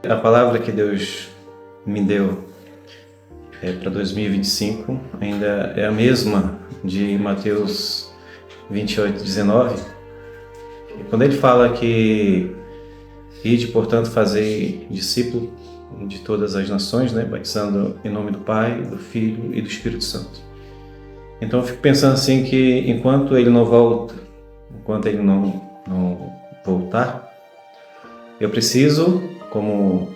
A palavra que Deus me deu para 2025 ainda é a mesma de Mateus 28:19. E quando ele fala que ide, portanto, fazer discípulo de todas as nações, batizando em nome do Pai, do Filho e do Espírito Santo. Então eu fico pensando assim que enquanto ele não volta, enquanto ele não voltar, eu preciso, como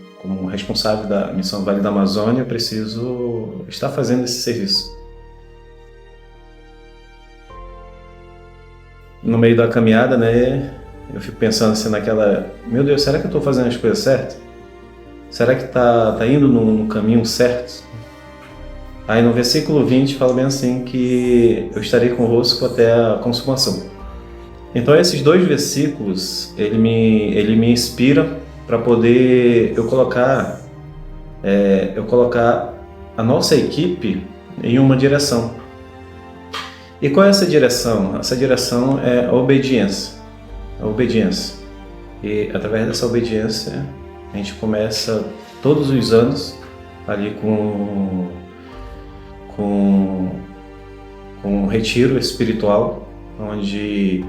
responsável da Missão Vale da Amazônia, eu preciso estar fazendo esse serviço. No meio da caminhada, eu fico pensando assim meu Deus, será que eu estou fazendo as coisas certas? Será que tá indo no caminho certo? Aí no versículo 20 fala bem assim que eu estarei convosco até a consumação. Então esses dois versículos, ele me inspira para poder eu colocar a nossa equipe em uma direção. E qual é essa direção? Essa direção é a obediência. A obediência. E através dessa obediência, a gente começa todos os anos ali com um retiro espiritual, onde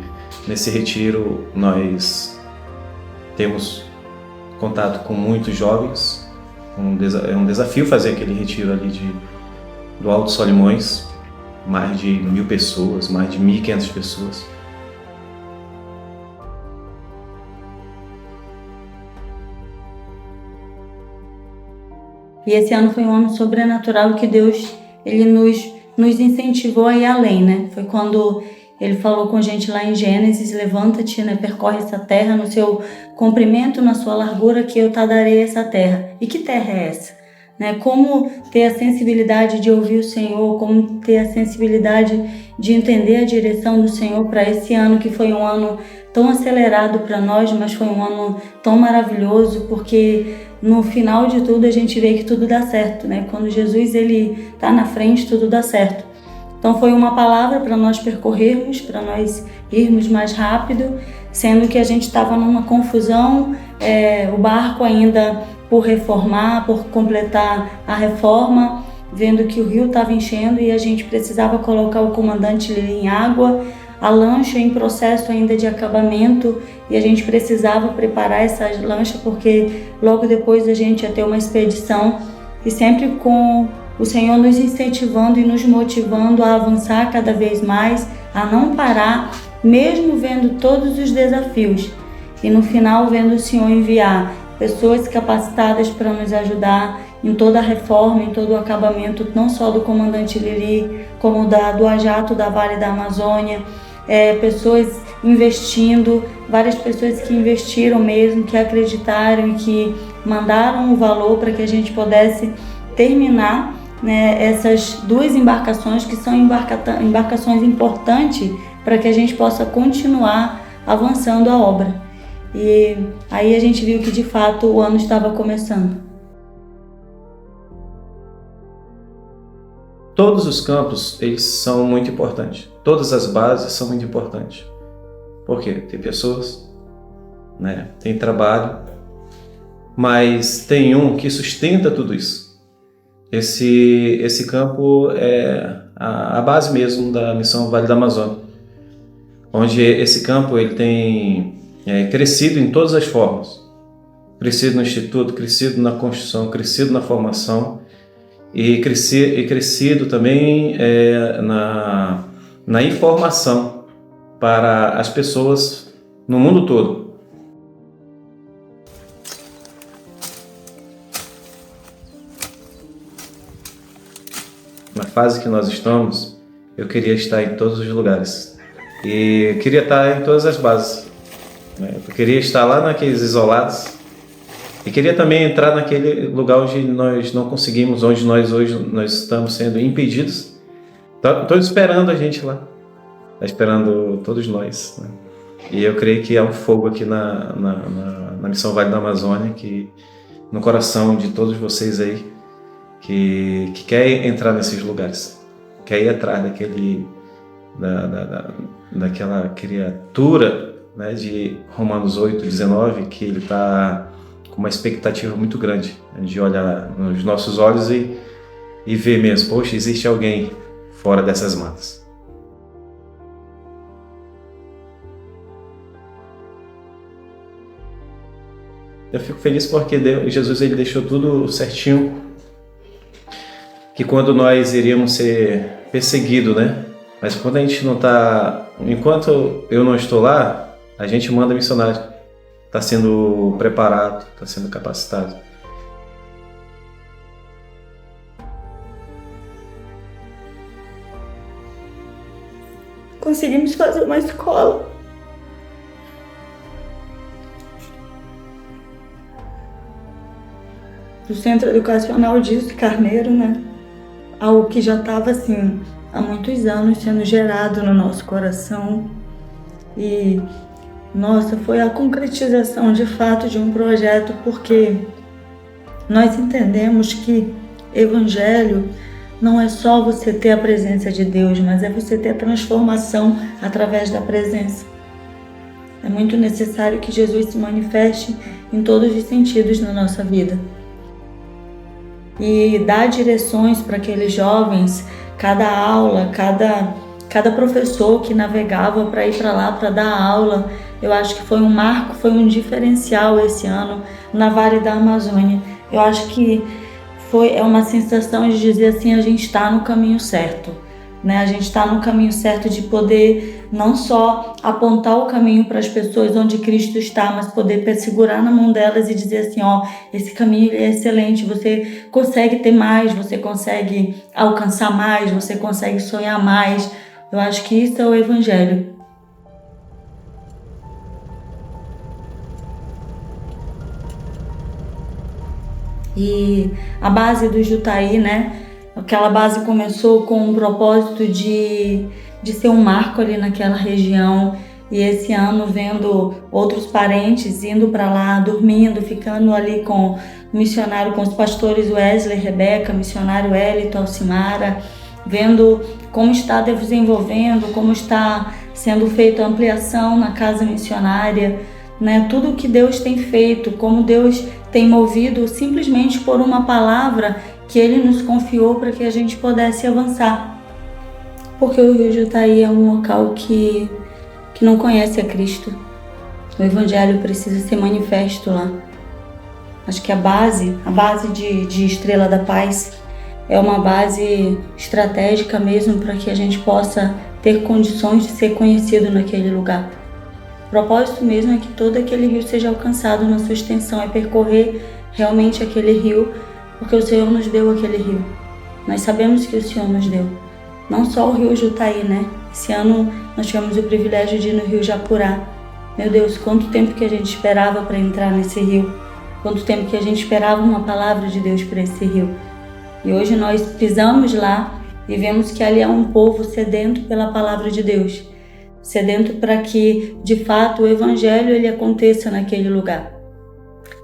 nesse retiro nós temos contato com muitos jovens. É um desafio fazer aquele retiro ali do Alto Solimões, mais de 1.000 pessoas, mais de 1.500 pessoas. E esse ano foi um ano sobrenatural que Deus ele nos incentivou a ir além, Foi quando ele falou com a gente lá em Gênesis: levanta-te, percorre essa terra no seu comprimento, na sua largura, que eu te darei essa terra. E que terra é essa? Como ter a sensibilidade de ouvir o Senhor, como ter a sensibilidade de entender a direção do Senhor para esse ano, que foi um ano tão acelerado para nós, mas foi um ano tão maravilhoso, porque no final de tudo a gente vê que tudo dá certo, Quando Jesus ele está na frente, tudo dá certo. Então foi uma palavra para nós percorrermos, para nós irmos mais rápido, sendo que a gente estava numa confusão, o barco ainda por reformar, por completar a reforma, vendo que o rio estava enchendo e a gente precisava colocar o comandante em água, a lancha em processo ainda de acabamento, e a gente precisava preparar essa lancha porque logo depois a gente ia ter uma expedição, e sempre com o Senhor nos incentivando e nos motivando a avançar cada vez mais, a não parar, mesmo vendo todos os desafios, e no final vendo o Senhor enviar pessoas capacitadas para nos ajudar em toda a reforma, em todo o acabamento, não só do comandante Lili, como do Ajato da Vale da Amazônia, pessoas investindo, várias pessoas que investiram mesmo, que acreditaram e que mandaram o valor para que a gente pudesse terminar essas duas embarcações, que são embarcações importantes para que a gente possa continuar avançando a obra. E aí a gente viu que de fato o ano estava começando. Todos os campos, eles são muito importantes. Todas as bases são muito importantes. Por quê? Tem pessoas, tem trabalho, mas tem um que sustenta tudo isso. Esse campo é a base mesmo da Missão Vale da Amazônia, onde esse campo ele tem crescido em todas as formas. Crescido no Instituto, crescido na construção, crescido na formação e crescido também na informação para as pessoas no mundo todo. Na fase que nós estamos, eu queria estar em todos os lugares e queria estar em todas as bases. Eu queria estar lá naqueles isolados e queria também entrar naquele lugar onde nós não conseguimos, onde hoje nós estamos sendo impedidos. Estou esperando a gente lá, está esperando todos nós. E eu creio que há um fogo aqui na Missão Vale da Amazônia, que no coração de todos vocês aí, que quer entrar nesses lugares, quer ir atrás daquela criatura, de Romanos 8:19, que ele está com uma expectativa muito grande, de olhar nos nossos olhos e ver mesmo, poxa, existe alguém fora dessas matas. Eu fico feliz porque Jesus ele deixou tudo certinho, que quando nós iríamos ser perseguidos, né? Mas quando a gente não está, enquanto eu não estou lá, a gente manda missionário, está sendo preparado, está sendo capacitado. Conseguimos fazer uma escola. Do Centro Educacional Dirce Carneiro, né? Algo que já estava assim há muitos anos sendo gerado no nosso coração. E, nossa, foi a concretização de fato de um projeto, porque nós entendemos que Evangelho não é só você ter a presença de Deus, mas é você ter a transformação através da presença. É muito necessário que Jesus se manifeste em todos os sentidos na nossa vida. E dar direções para aqueles jovens, cada aula, cada professor que navegava para ir para lá para dar aula, eu acho que foi um marco, foi um diferencial esse ano na Vale da Amazônia. Eu acho que é uma sensação de dizer assim, a gente está no caminho certo, né? A gente está no caminho certo de poder não só apontar o caminho para as pessoas onde Cristo está, mas poder segurar na mão delas e dizer assim, ó, esse caminho é excelente, você consegue ter mais, você consegue alcançar mais, você consegue sonhar mais. Eu acho que isso é o Evangelho. E a base do Jutaí, né? Aquela base começou com um propósito de ser um marco ali naquela região. E esse ano, vendo outros parentes indo para lá, dormindo, ficando ali com o missionário, com os pastores Wesley, Rebeca, missionário Elito, Alcimara, vendo como está desenvolvendo, como está sendo feita a ampliação na casa missionária, né? Tudo que Deus tem feito, como Deus tem movido simplesmente por uma palavra que Ele nos confiou para que a gente pudesse avançar. Porque o Rio Jutaí é um local que não conhece a Cristo. O Evangelho precisa ser manifesto lá. Acho que a base de Estrela da Paz é uma base estratégica mesmo para que a gente possa ter condições de ser conhecido naquele lugar. O propósito mesmo é que todo aquele rio seja alcançado na sua extensão, é percorrer realmente aquele rio, porque o Senhor nos deu aquele rio. Nós sabemos que o Senhor nos deu. Não só o rio Jutaí, né? Esse ano nós tivemos o privilégio de ir no rio Japurá. Meu Deus, quanto tempo que a gente esperava para entrar nesse rio. Quanto tempo que a gente esperava uma palavra de Deus para esse rio. E hoje nós pisamos lá e vemos que ali é um povo sedento pela palavra de Deus. Sedento para que, de fato, o Evangelho ele aconteça naquele lugar.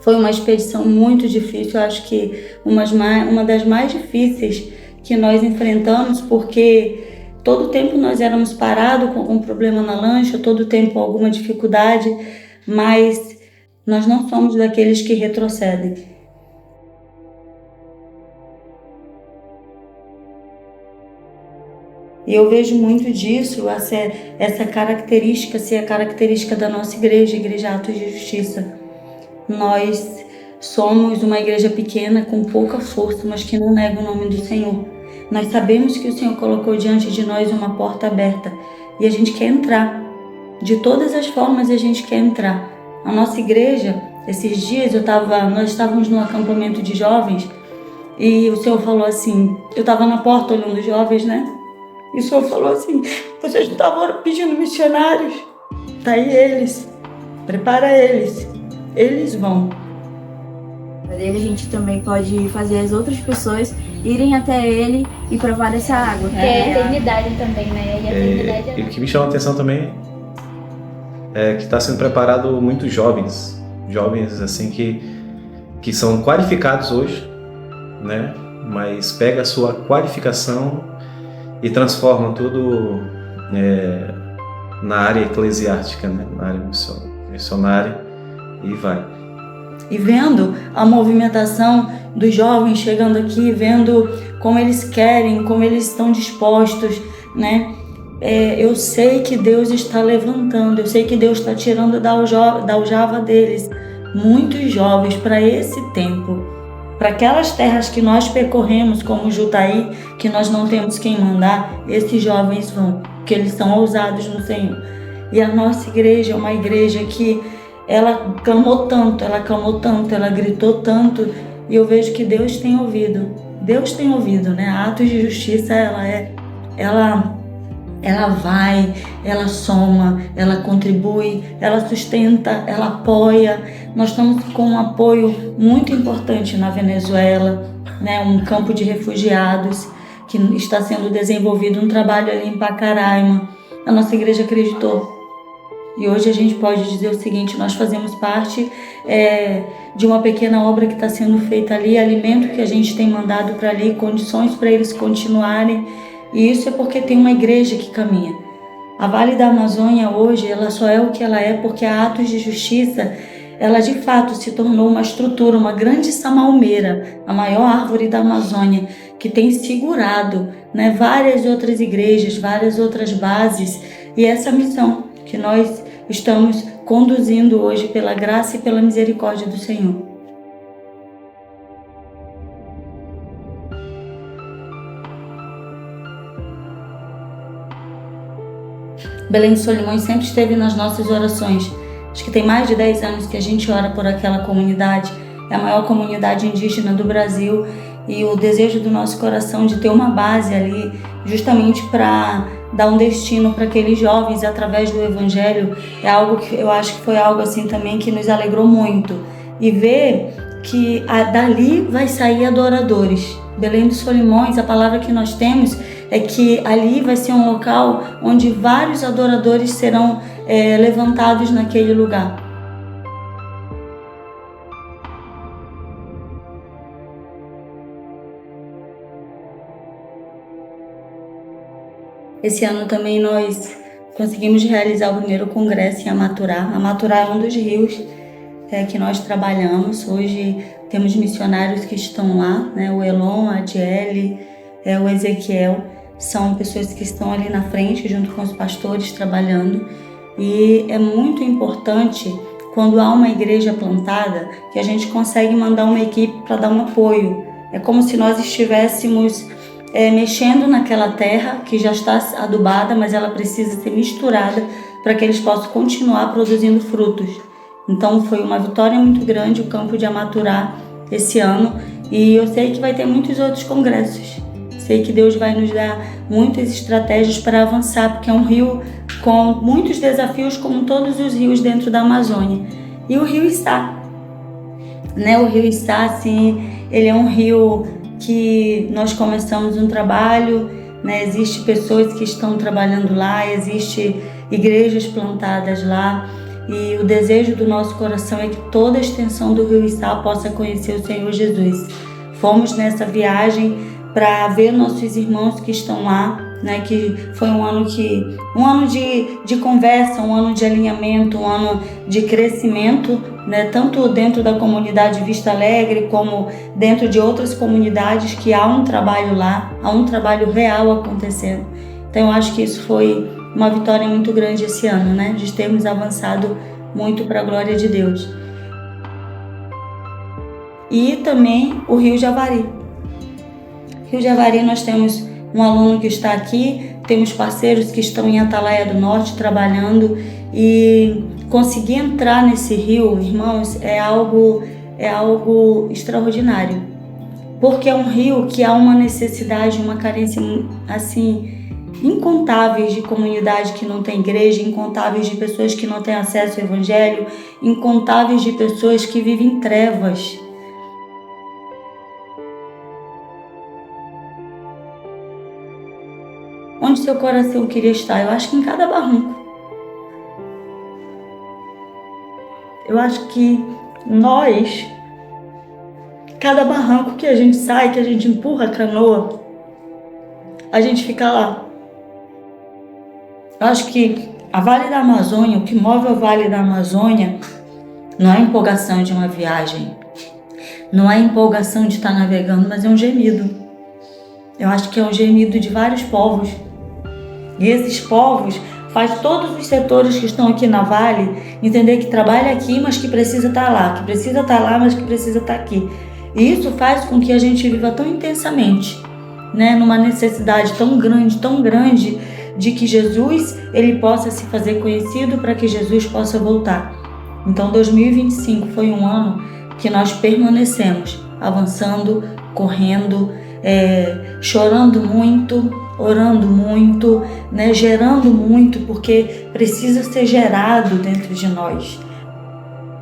Foi uma expedição muito difícil, eu acho que uma das mais difíceis que nós enfrentamos, porque todo o tempo nós éramos parados com algum problema na lancha, todo o tempo alguma dificuldade, mas nós não somos daqueles que retrocedem. E eu vejo muito disso, essa característica ser a característica da nossa igreja, Igreja Atos de Justiça. Nós somos uma igreja pequena, com pouca força, mas que não nega o nome do Senhor. Nós sabemos que o Senhor colocou diante de nós uma porta aberta e a gente quer entrar. De todas as formas a gente quer entrar. A nossa igreja, esses dias nós estávamos num acampamento de jovens e o Senhor falou assim, eu estava na porta olhando os jovens, né? E o Senhor falou assim, vocês não estavam pedindo missionários? Tá aí eles, prepara eles, eles vão. Dele a gente também pode fazer as outras pessoas irem até ele e provar essa água. Que é a eternidade também, né? E a eternidade E o que me chama a atenção também é que está sendo preparado muitos jovens assim que são qualificados hoje, né? Mas pega a sua qualificação e transforma tudo na área eclesiástica, né? Na área missionária e vai. E vendo a movimentação dos jovens chegando aqui, vendo como eles querem, como eles estão dispostos, né? Eu sei que Deus está levantando, eu sei que Deus está tirando da aljava deles muitos jovens para esse tempo, para aquelas terras que nós percorremos como Jutaí, que nós não temos quem mandar, esses jovens vão, porque eles são ousados no Senhor. E a nossa igreja é uma igreja que ela clamou tanto, ela gritou tanto, e eu vejo que Deus tem ouvido. Deus tem ouvido, né? Atos de Justiça, ela vai, ela soma, ela contribui, ela sustenta, ela apoia. Nós estamos com um apoio muito importante na Venezuela, né? Um campo de refugiados que está sendo desenvolvido, um trabalho ali em Pacaraima. A nossa igreja acreditou. E hoje a gente pode dizer o seguinte: nós fazemos parte de uma pequena obra que está sendo feita ali, alimento que a gente tem mandado para ali, condições para eles continuarem. E isso é porque tem uma igreja que caminha. A Vale da Amazônia hoje, ela só é o que ela é porque a Atos de Justiça, ela de fato se tornou uma estrutura, uma grande samalmeira, a maior árvore da Amazônia, que tem segurado, né, várias outras igrejas, várias outras bases. E essa missão que nós estamos conduzindo hoje pela graça e pela misericórdia do Senhor. Belém de Solimões sempre esteve nas nossas orações. Acho que tem mais de 10 anos que a gente ora por aquela comunidade. É a maior comunidade indígena do Brasil, e o desejo do nosso coração de ter uma base ali, justamente para dar um destino para aqueles jovens através do Evangelho, é algo que eu acho que foi algo assim também que nos alegrou muito. E ver que dali vai sair adoradores. Belém de Solimões, a palavra que nós temos é que ali vai ser um local onde vários adoradores serão levantados naquele lugar. Esse ano também nós conseguimos realizar o primeiro congresso em Amaturá. Amaturá é um dos rios que nós trabalhamos. Hoje temos missionários que estão lá, né? O Elon, a Adiele, o Ezequiel. São pessoas que estão ali na frente, junto com os pastores, trabalhando. E é muito importante, quando há uma igreja plantada, que a gente consegue mandar uma equipe para dar um apoio. É como se nós estivéssemos mexendo naquela terra que já está adubada, mas ela precisa ser misturada para que eles possam continuar produzindo frutos. Então foi uma vitória muito grande o campo de Amaturá esse ano, e eu sei que vai ter muitos outros congressos. Sei que Deus vai nos dar muitas estratégias para avançar, porque é um rio com muitos desafios, como todos os rios dentro da Amazônia. E o rio Içá, né? O rio Içá, assim, ele é um rio que nós começamos um trabalho, né? Existem pessoas que estão trabalhando lá, existem igrejas plantadas lá, e o desejo do nosso coração é que toda a extensão do rio Içá possa conhecer o Senhor Jesus. Fomos nessa viagem para ver nossos irmãos que estão lá, né? Que foi um ano de conversa, um ano de alinhamento, um ano de crescimento, né? Tanto dentro da comunidade Vista Alegre como dentro de outras comunidades, que há um trabalho lá, há um trabalho real acontecendo. Então eu acho que isso foi uma vitória muito grande esse ano, né? De termos avançado muito para a glória de Deus. E também o Rio Javari. Rio Javari, nós temos um aluno que está aqui, temos parceiros que estão em Atalaia do Norte trabalhando, e conseguir entrar nesse rio, irmãos, é algo extraordinário, porque é um rio que há uma necessidade, uma carência assim incontáveis de comunidade que não tem igreja, incontáveis de pessoas que não têm acesso ao Evangelho, incontáveis de pessoas que vivem em trevas. Onde seu coração queria estar? Eu acho que em cada barranco. Eu acho que nós, cada barranco que a gente sai, que a gente empurra a canoa, a gente fica lá. Eu acho que a Vale da Amazônia, o que move o Vale da Amazônia, Não é empolgação de uma viagem, não é empolgação de estar navegando, mas é um gemido. Eu acho que é um gemido de vários povos. E esses povos faz todos os setores que estão aqui na Vale entender que trabalha aqui, mas que precisa estar lá, que precisa estar lá, mas que precisa estar aqui. E isso faz com que a gente viva tão intensamente, né, numa necessidade tão grande de que Jesus ele possa se fazer conhecido para que Jesus possa voltar. Então 2025 foi um ano que nós permanecemos avançando, correndo, chorando muito, orando muito, né, gerando muito, porque precisa ser gerado dentro de nós.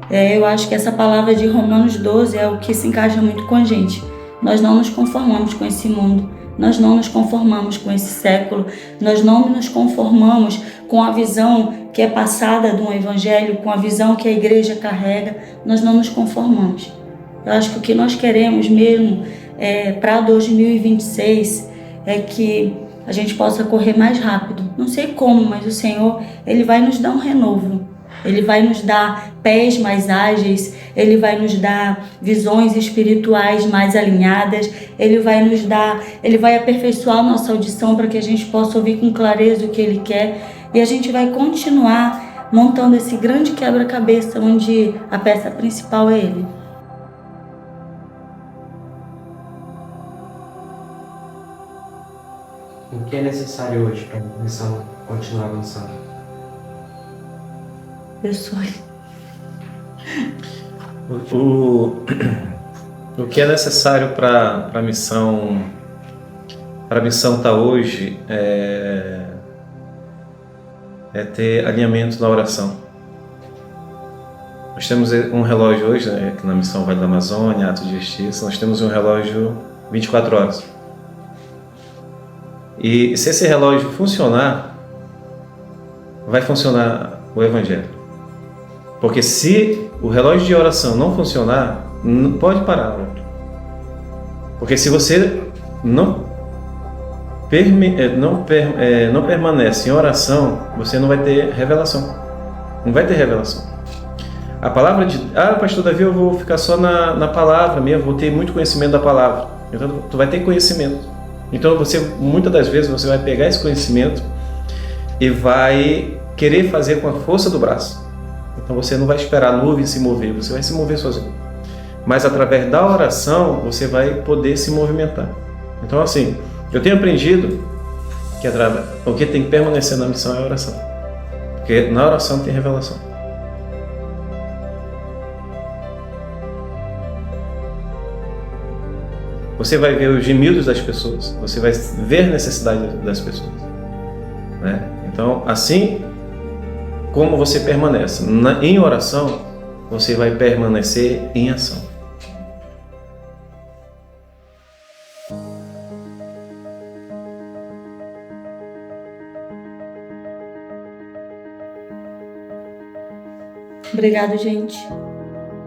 Eu acho que essa palavra de Romanos 12 é o que se encaixa muito com a gente. Nós não nos conformamos com esse mundo, nós não nos conformamos com esse século, nós não nos conformamos com a visão que é passada de um evangelho, com a visão que a igreja carrega, nós não nos conformamos. Eu acho que o que nós queremos mesmo para 2026 é que a gente possa correr mais rápido. Não sei como, mas o Senhor, Ele vai nos dar um renovo. Ele vai nos dar pés mais ágeis, Ele vai nos dar visões espirituais mais alinhadas, Ele vai aperfeiçoar a nossa audição para que a gente possa ouvir com clareza o que Ele quer, e a gente vai continuar montando esse grande quebra-cabeça onde a peça principal é Ele. O que é necessário hoje para a missão continuar avançando? Pessoas. O que é necessário para a missão estar hoje é ter alinhamento na oração. Nós temos um relógio hoje, né, aqui na missão Vale da Amazônia, Ato de Justiça, nós temos um relógio 24 horas. E se esse relógio funcionar, vai funcionar o Evangelho. Porque se o relógio de oração não funcionar, não pode parar. Porque se você não permanece em oração, você não vai ter revelação. Não vai ter revelação. A palavra de... pastor Davi, eu vou ficar só na palavra mesmo, vou ter muito conhecimento da palavra. Então, tu vai ter conhecimento. Então, muitas das vezes, você vai pegar esse conhecimento e vai querer fazer com a força do braço. Então você não vai esperar a nuvem se mover, você vai se mover sozinho. Mas através da oração, você vai poder se movimentar. Então assim, eu tenho aprendido que o que tem que permanecer na missão é a oração. Porque na oração tem revelação. Você vai ver os gemidos das pessoas, você vai ver a necessidade das pessoas, né? Então assim como você permanece em oração, você vai permanecer em ação. Obrigado, gente.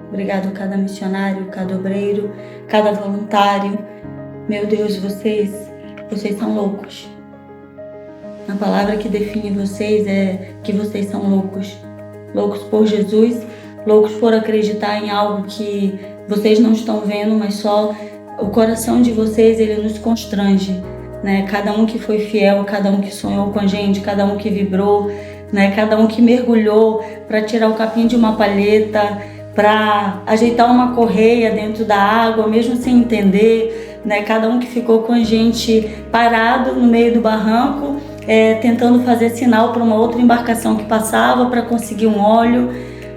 Obrigado cada missionário, cada obreiro, cada voluntário. Meu Deus, vocês são loucos. A palavra que define vocês é que vocês são loucos. Loucos por Jesus, loucos por acreditar em algo que vocês não estão vendo, mas só o coração de vocês, ele nos constrange, né? Cada um que foi fiel, cada um que sonhou com a gente, cada um que vibrou, né? Cada um que mergulhou para tirar o capim de uma palheta, para ajeitar uma correia dentro da água, mesmo sem entender, né? Cada um que ficou com a gente parado no meio do barranco, tentando fazer sinal para uma outra embarcação que passava para conseguir um óleo,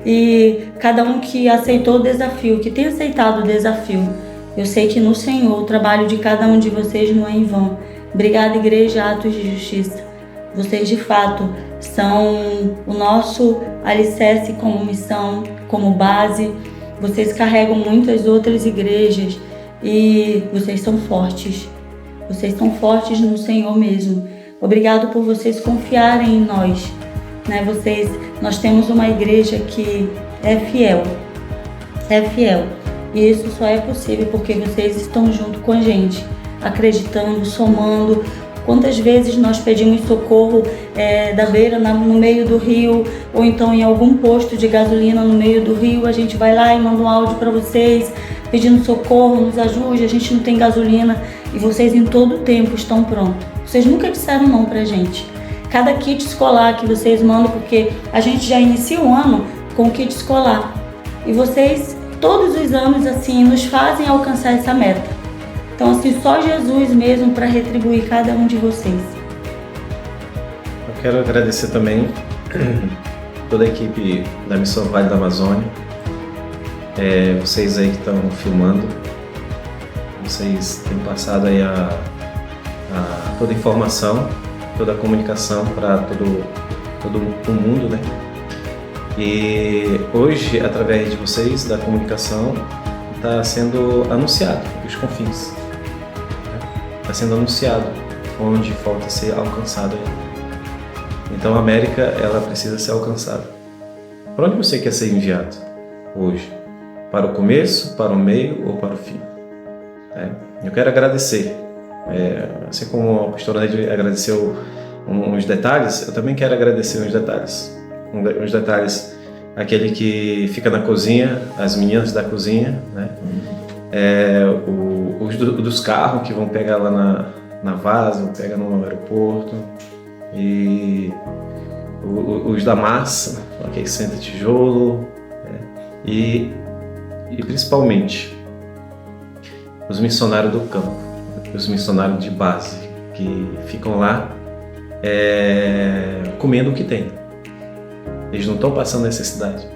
e cada um que aceitou o desafio, que tem aceitado o desafio. Eu sei que no Senhor o trabalho de cada um de vocês não é em vão. Obrigada, Igreja Atos de Justiça. Vocês de fato são o nosso alicerce como missão, como base. Vocês carregam muitas outras igrejas e vocês são fortes. Vocês são fortes no Senhor mesmo. Obrigado por vocês confiarem em nós, né? Nós temos uma igreja que é fiel. E isso só é possível porque vocês estão junto com a gente, acreditando, somando, Quantas vezes nós pedimos socorro da beira no meio do rio, ou então em algum posto de gasolina no meio do rio, a gente vai lá e manda um áudio para vocês pedindo socorro, nos ajude, a gente não tem gasolina, e vocês em todo o tempo estão prontos. Vocês nunca disseram não pra gente. Cada kit escolar que vocês mandam, porque a gente já inicia o ano com o kit escolar, e vocês todos os anos assim nos fazem alcançar essa meta. Então assim, só Jesus mesmo para retribuir cada um de vocês. Eu quero agradecer também toda a equipe da Missão Vale da Amazônia, vocês aí que estão filmando, vocês têm passado aí toda a informação, toda a comunicação para todo o mundo, né? E hoje, através de vocês, da comunicação, está sendo anunciado os confins. Está sendo anunciado onde falta ser alcançado ainda. Então a América, ela precisa ser alcançada. Para onde você quer ser enviado hoje? Para o começo, para o meio ou para o fim? Eu quero agradecer. Assim como a pastora Neide agradeceu uns detalhes, eu também quero agradecer uns detalhes. Uns detalhes, aquele que fica na cozinha, as meninas da cozinha, né? Os dos carros que vão pegar lá na Vaza, vão pegar no aeroporto, e os da massa, que senta tijolo, e principalmente os missionários do campo, os missionários de base, que ficam lá comendo o que tem. Eles não estão passando necessidade,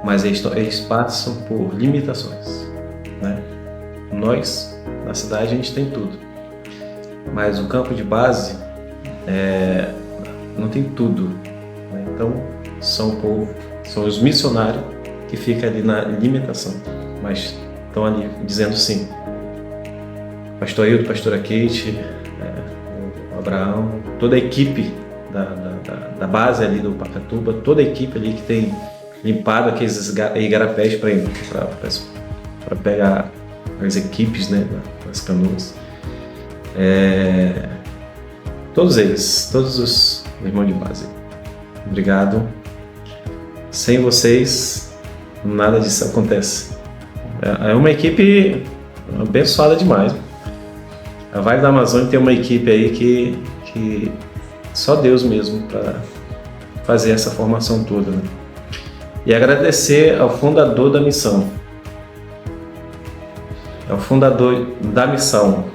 mas eles passam por limitações, né? Nós, na cidade, a gente tem tudo, mas o campo de base não tem tudo, né? Então, são os missionários que ficam ali na limitação, mas estão ali dizendo sim. Pastor Hildo, pastora Kate, o Abraão, toda a equipe da base ali do Pacatuba, toda a equipe ali que tem limpado aqueles igarapés para pegar as equipes, né, das canoas. Todos eles, todos os irmãos de base, obrigado. Sem vocês, nada disso acontece. É uma equipe abençoada demais. A Vale da Amazônia tem uma equipe aí que só Deus mesmo para fazer essa formação toda, né? E agradecer ao fundador da missão, ao fundador da missão,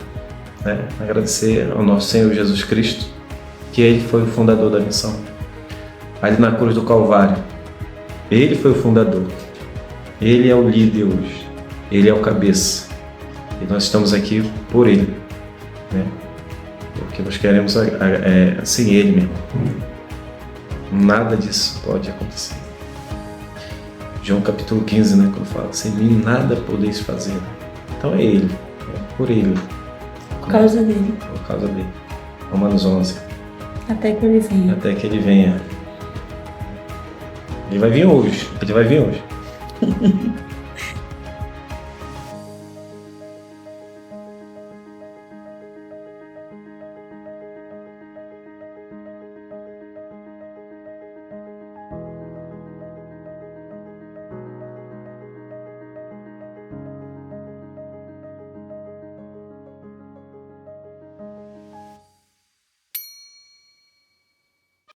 né? Agradecer ao nosso Senhor Jesus Cristo, que Ele foi o fundador da missão. Ali na cruz do Calvário, Ele foi o fundador, Ele é o líder hoje, Ele é o cabeça, e nós estamos aqui por Ele, né? Porque nós queremos sem Ele mesmo. Nada disso pode acontecer. João capítulo 15, né, quando fala, sem mim nada podeis fazer. Então é Ele, por Ele. Por causa dele. Por causa dele. Romanos 11. Até que Ele venha. Até que Ele venha. Ele vai vir hoje. Ele vai vir hoje.